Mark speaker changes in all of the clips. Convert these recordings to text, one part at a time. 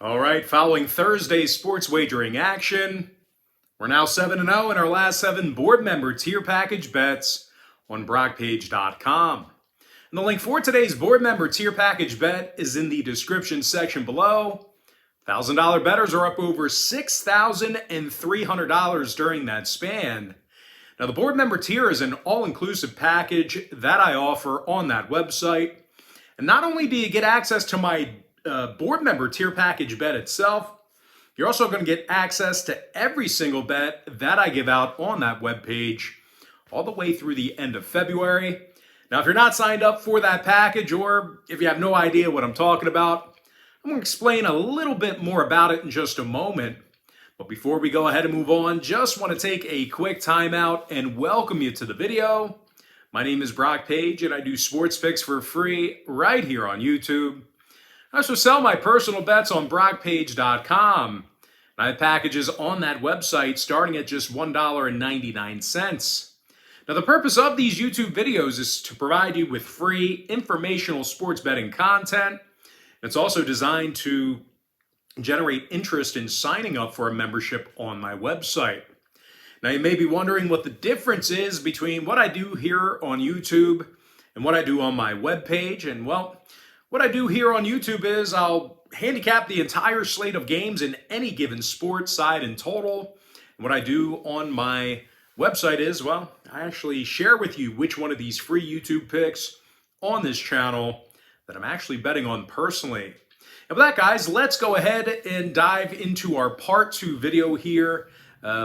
Speaker 1: All right, following Thursday's sports wagering action, we're now 7-0 in our last 7 board member tier package bets on Brockpage.com. And the link for today's board member tier package bet is in the description section below. $1,000 bettors are up over $6,300 during that span. Now, the board member tier is an all-inclusive package that I offer on that website. And not only do you get access to my board member tier package bet itself, you're also going to get access to every single bet that I give out on that webpage all the way through the end of February. Now, if you're not signed up for that package, or if you have no idea what I'm talking about, I'm going to explain a little bit more about it in just a moment. But before we go ahead and move on, just want to take a quick time out and welcome you to the video. My name is Brock Page, and I do sports picks for free right here on YouTube. I also sell my personal bets on Brockpage.com. And I have packages on that website starting at just $1.99. Now, the purpose of these YouTube videos is to provide you with free informational sports betting content. It's also designed to generate interest in signing up for a membership on my website. Now, you may be wondering what the difference is between what I do here on YouTube and what I do on my webpage. And well, what I do here on YouTube is I'll handicap the entire slate of games in any given sport, side, and total. And what I do on my website is, well, I actually share with you which one of these free YouTube picks on this channel that I'm actually betting on personally. And with that, guys, let's go ahead and dive into our part 2 video here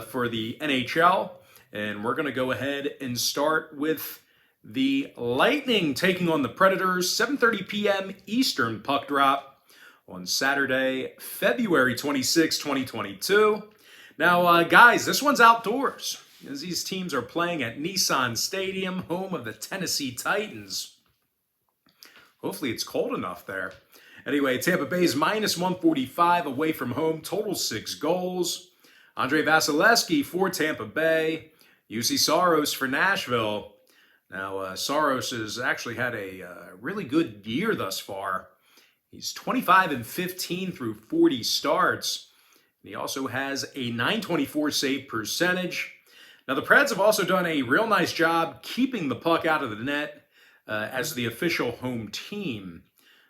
Speaker 1: for the NHL. And we're going to go ahead and start with the Lightning taking on the Predators, 7:30 p.m. Eastern puck drop on Saturday, February 26, 2022. Now, guys, this one's outdoors, as these teams are playing at Nissan Stadium, home of the Tennessee Titans. Hopefully it's cold enough there. Anyway, Tampa Bay is -145 away from home, total 6 goals. Andrei Vasilevsky for Tampa Bay, UC Saros for Nashville. Now, Saros has actually had a really good year thus far. He's 25-15 through 40 starts. And he also has a .924 save percentage. Now, the Preds have also done a real nice job keeping the puck out of the net as the official home team.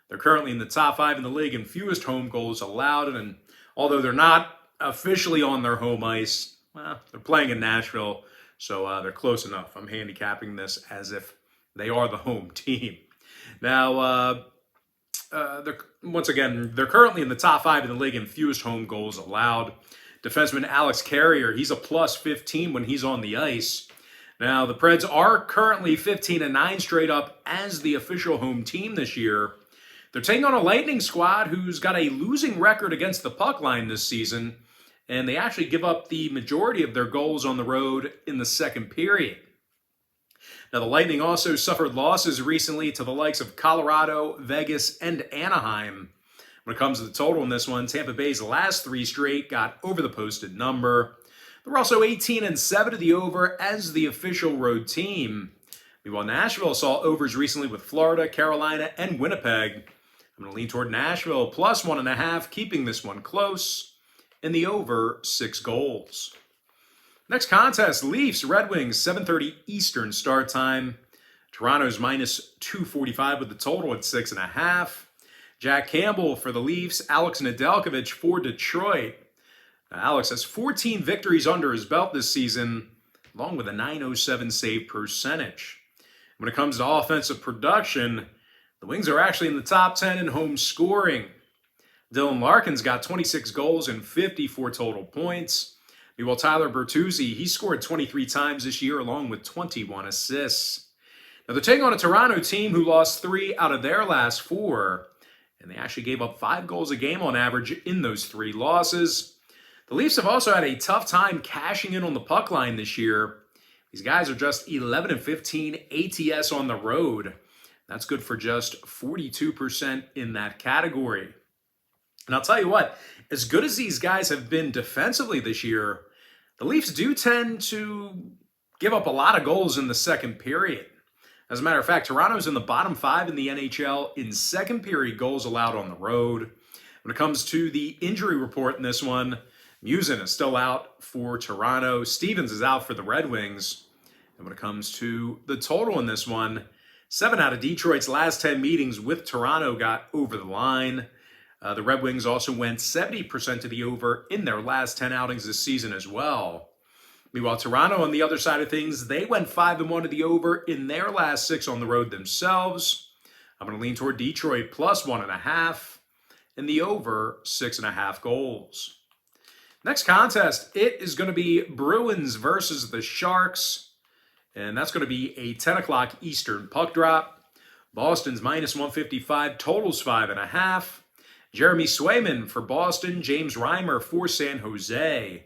Speaker 1: They're currently in the top 5 in the league in fewest home goals allowed. And although they're not officially on their home ice, well, they're playing in Nashville. So they're close enough. I'm handicapping this as if they are the home team. Now, once again, they're currently in the top 5 in the league in fewest home goals allowed. Defenseman Alex Carrier, he's a +15 when he's on the ice. Now, the Preds are currently 15-9 straight up as the official home team this year. They're taking on a Lightning squad who's got a losing record against the puck line this season. And they actually give up the majority of their goals on the road in the second period. Now, the Lightning also suffered losses recently to the likes of Colorado, Vegas, and Anaheim. When it comes to the total in this one, Tampa Bay's last 3 straight got over the posted number. They're also 18-7 to the over as the official road team. Meanwhile, Nashville saw overs recently with Florida, Carolina, and Winnipeg. I'm going to lean toward Nashville +1.5, keeping this one close. In the over 6 goals. Next contest, Leafs, Red Wings, 7:30 Eastern start time. Toronto's -245 with the total at 6.5. Jack Campbell for the Leafs, Alex Nedeljkovic for Detroit. Now, Alex has 14 victories under his belt this season, along with a .907 save percentage. When it comes to offensive production, the Wings are actually in the top 10 in home scoring. Dylan Larkin's got 26 goals and 54 total points. Meanwhile, Tyler Bertuzzi, he scored 23 times this year along with 21 assists. Now, they're taking on a Toronto team who lost 3 out of their last 4. And they actually gave up 5 goals a game on average in those 3 losses. The Leafs have also had a tough time cashing in on the puck line this year. These guys are just 11-15 ATS on the road. That's good for just 42% in that category. And I'll tell you what, as good as these guys have been defensively this year, the Leafs do tend to give up a lot of goals in the second period. As a matter of fact, Toronto's in the bottom 5 in the NHL in second period goals allowed on the road. When it comes to the injury report in this one, Musin is still out for Toronto. Stevens is out for the Red Wings. And when it comes to the total in this one, 7 out of Detroit's last 10 meetings with Toronto got over the line. The Red Wings also went 70% to the over in their last 10 outings this season as well. Meanwhile, Toronto, on the other side of things, they went 5-1 to the over in their last 6 on the road themselves. I'm going to lean toward Detroit plus 1.5 and the over 6.5 goals. Next contest, it is going to be Bruins versus the Sharks. And that's going to be a 10 o'clock Eastern puck drop. Boston's minus 155, totals 5.5. Jeremy Swayman for Boston, James Reimer for San Jose.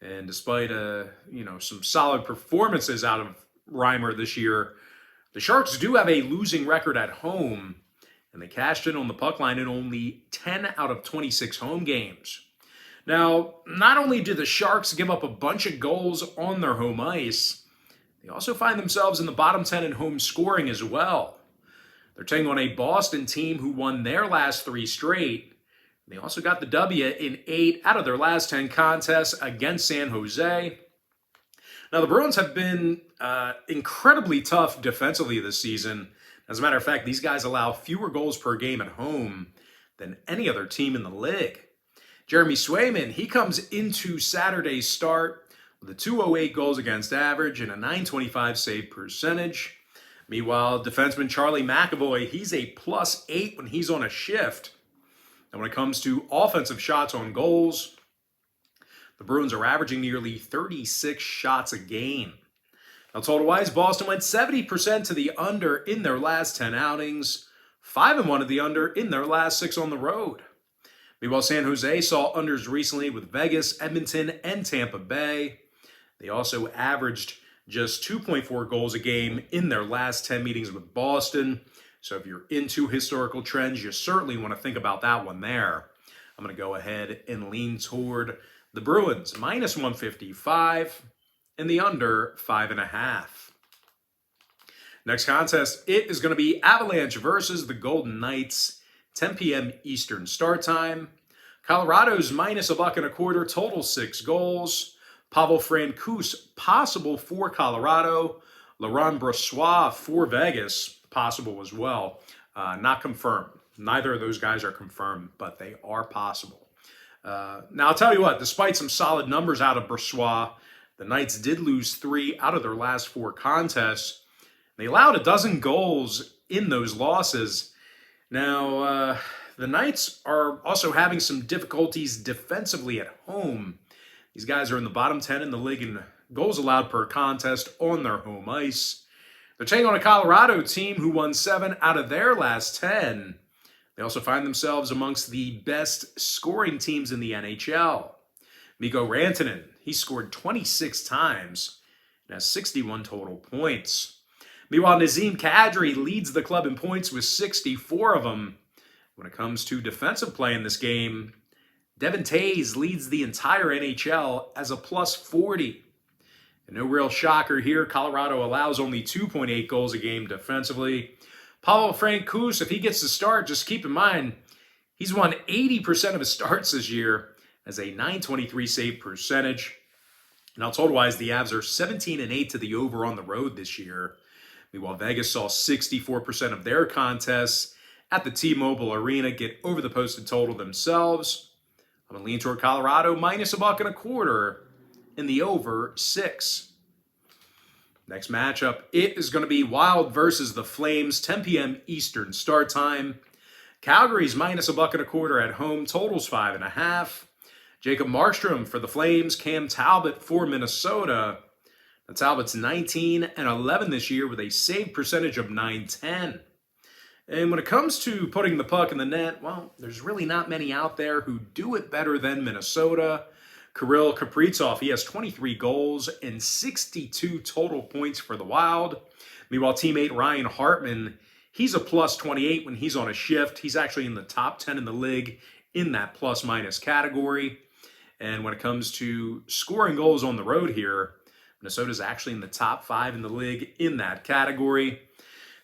Speaker 1: And despite some solid performances out of Reimer this year, the Sharks do have a losing record at home, and they cashed in on the puck line in only 10 out of 26 home games. Now, not only do the Sharks give up a bunch of goals on their home ice, they also find themselves in the bottom 10 in home scoring as well. They're taking on a Boston team who won their last 3 straight. They also got the W in 8 out of their last 10 contests against San Jose. Now, the Bruins have been incredibly tough defensively this season. As a matter of fact, these guys allow fewer goals per game at home than any other team in the league. Jeremy Swayman, he comes into Saturday's start with a 208 goals against average and a 925 save percentage. Meanwhile, defenseman Charlie McAvoy, he's a +8 when he's on a shift. And when it comes to offensive shots on goals, the Bruins are averaging nearly 36 shots a game. Now, total-wise, Boston went 70% to the under in their last 10 outings, 5-1 to the under in their last 6 on the road. Meanwhile, San Jose saw unders recently with Vegas, Edmonton, and Tampa Bay. They also averaged just 2.4 goals a game in their last 10 meetings with Boston. So if you're into historical trends, you certainly want to think about that one there. I'm going to go ahead and lean toward the Bruins, minus 155, and the under 5.5. Next contest, it is going to be Avalanche versus the Golden Knights, 10 p.m. Eastern start time. Colorado's minus $1.25, total 6 goals. Pavel Francouz, possible for Colorado. Laurent Brossoit for Vegas, possible as well. Not confirmed. Neither of those guys are confirmed, but they are possible. Now, I'll tell you what, despite some solid numbers out of Brossoit, the Knights did lose 3 out of their last 4 contests. They allowed 12 goals in those losses. Now, the Knights are also having some difficulties defensively at home. These guys are in the bottom 10 in the league in goals allowed per contest on their home ice. They're taking on a Colorado team who won 7 out of their last 10. They also find themselves amongst the best scoring teams in the NHL. Mikko Rantanen, he scored 26 times and has 61 total points. Meanwhile, Nazem Kadri leads the club in points with 64 of them. When it comes to defensive play in this game, Devin Tays leads the entire NHL as a +40. And no real shocker here, Colorado allows only 2.8 goals a game defensively. Pavel Francouz, if he gets to start, just keep in mind, he's won 80% of his starts this year as a 923 save percentage. Now, total-wise, the Avs are 17-8 to the over on the road this year. Meanwhile, Vegas saw 64% of their contests at the T-Mobile Arena get over the posted total themselves. I'm going to lean toward Colorado, minus $1.25 in the over 6. Next matchup, it is going to be Wild versus the Flames, 10 p.m. Eastern start time. Calgary's minus $1.25 at home, totals 5.5. Jacob Markstrom for the Flames, Cam Talbot for Minnesota. Now, Talbot's 19-11 this year with a save percentage of .910. And when it comes to putting the puck in the net, well, there's really not many out there who do it better than Minnesota. Kirill Kaprizov, he has 23 goals and 62 total points for the Wild. Meanwhile, teammate Ryan Hartman, he's a +28 when he's on a shift. He's actually in the top 10 in the league in that plus-minus category. And when it comes to scoring goals on the road here, Minnesota's actually in the top 5 in the league in that category.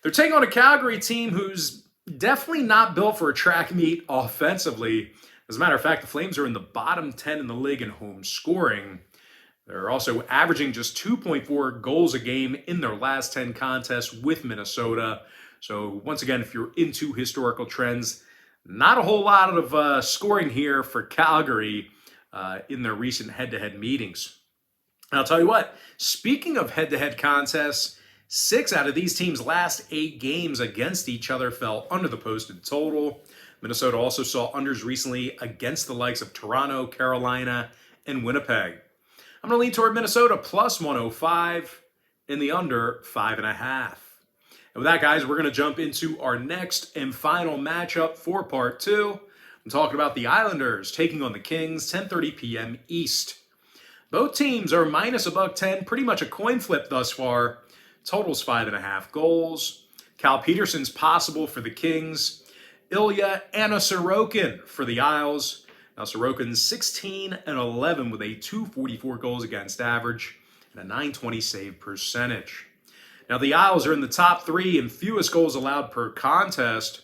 Speaker 1: They're taking on a Calgary team who's, Definitely not built for a track meet offensively. As a matter of fact, the Flames are in the bottom 10 in the league in home scoring. They're also averaging just 2.4 goals a game in their last 10 contests with Minnesota. So once again, if you're into historical trends, not a whole lot of scoring here for Calgary in their recent head-to-head meetings. And I'll tell you what, speaking of head-to-head contests, 6 out of these teams' last 8 games against each other fell under the posted total. Minnesota also saw unders recently against the likes of Toronto, Carolina, and Winnipeg. I'm going to lean toward Minnesota plus 105 in the under 5.5. And with that, guys, we're going to jump into our next and final matchup for part 2. I'm talking about the Islanders taking on the Kings, 10:30 p.m. East. Both teams are minus $1.10, pretty much a coin flip thus far. Totals 5.5 goals. Cal Peterson's possible for the Kings. Ilya Sorokin for the Isles. Now Sorokin's 16-11 with a .244 goals against average and a .920 save percentage. Now the Isles are in the top 3 in fewest goals allowed per contest.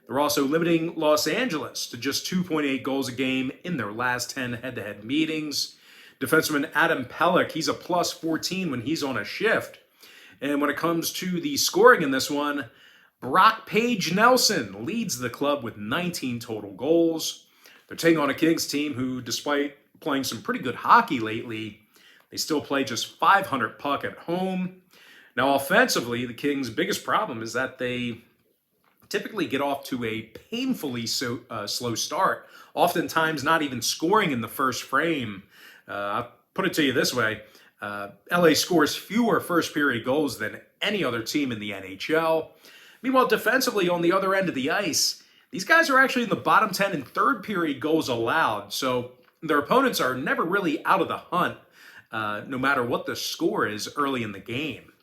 Speaker 1: They're also limiting Los Angeles to just 2.8 goals a game in their last 10 head-to-head meetings. Defenseman Adam Pelech, he's a plus 14 when he's on a shift. And when it comes to the scoring in this one, Brock Page Nelson leads the club with 19 total goals. They're taking on a Kings team who, despite playing some pretty good hockey lately, they still play just .500 puck at home. Now, offensively, the Kings' biggest problem is that they typically get off to a painfully slow start, oftentimes not even scoring in the first frame. I'll put it to you this way. LA scores fewer first-period goals than any other team in the NHL. Meanwhile, defensively, on the other end of the ice, these guys are actually in the bottom 10 in third-period goals allowed, so their opponents are never really out of the hunt, no matter what the score is early in the game.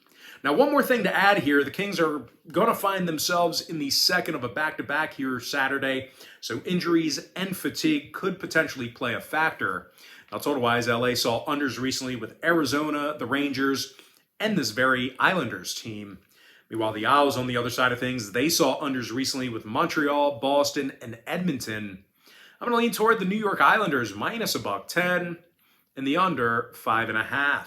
Speaker 1: Now, one more thing to add here, the Kings are going to find themselves in the second of a back-to-back here Saturday, so injuries and fatigue could potentially play a factor. Now, total-wise, LA saw unders recently with Arizona, the Rangers, and this very Islanders team. Meanwhile, the Isles, on the other side of things, they saw unders recently with Montreal, Boston, and Edmonton. I'm going to lean toward the New York Islanders, minus $1.10, and the under 5.5.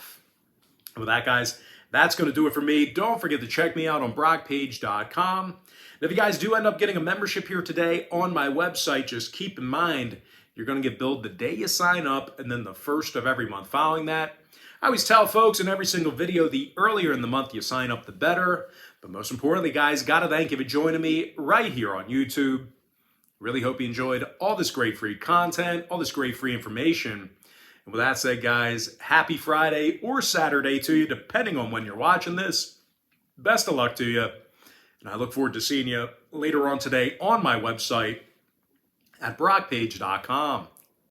Speaker 1: With that, guys, that's going to do it for me. Don't forget to check me out on Pt.2. And if you guys do end up getting a membership here today on my website, just keep in mind, you're going to get billed the day you sign up and then the first of every month following that. I always tell folks in every single video, the earlier in the month you sign up, the better. But most importantly, guys, got to thank you for joining me right here on YouTube. Really hope you enjoyed all this great free content, all this great free information. And with that said, guys, happy Friday or Saturday to you, depending on when you're watching this. Best of luck to you. And I look forward to seeing you later on today on my website at brockpage.com.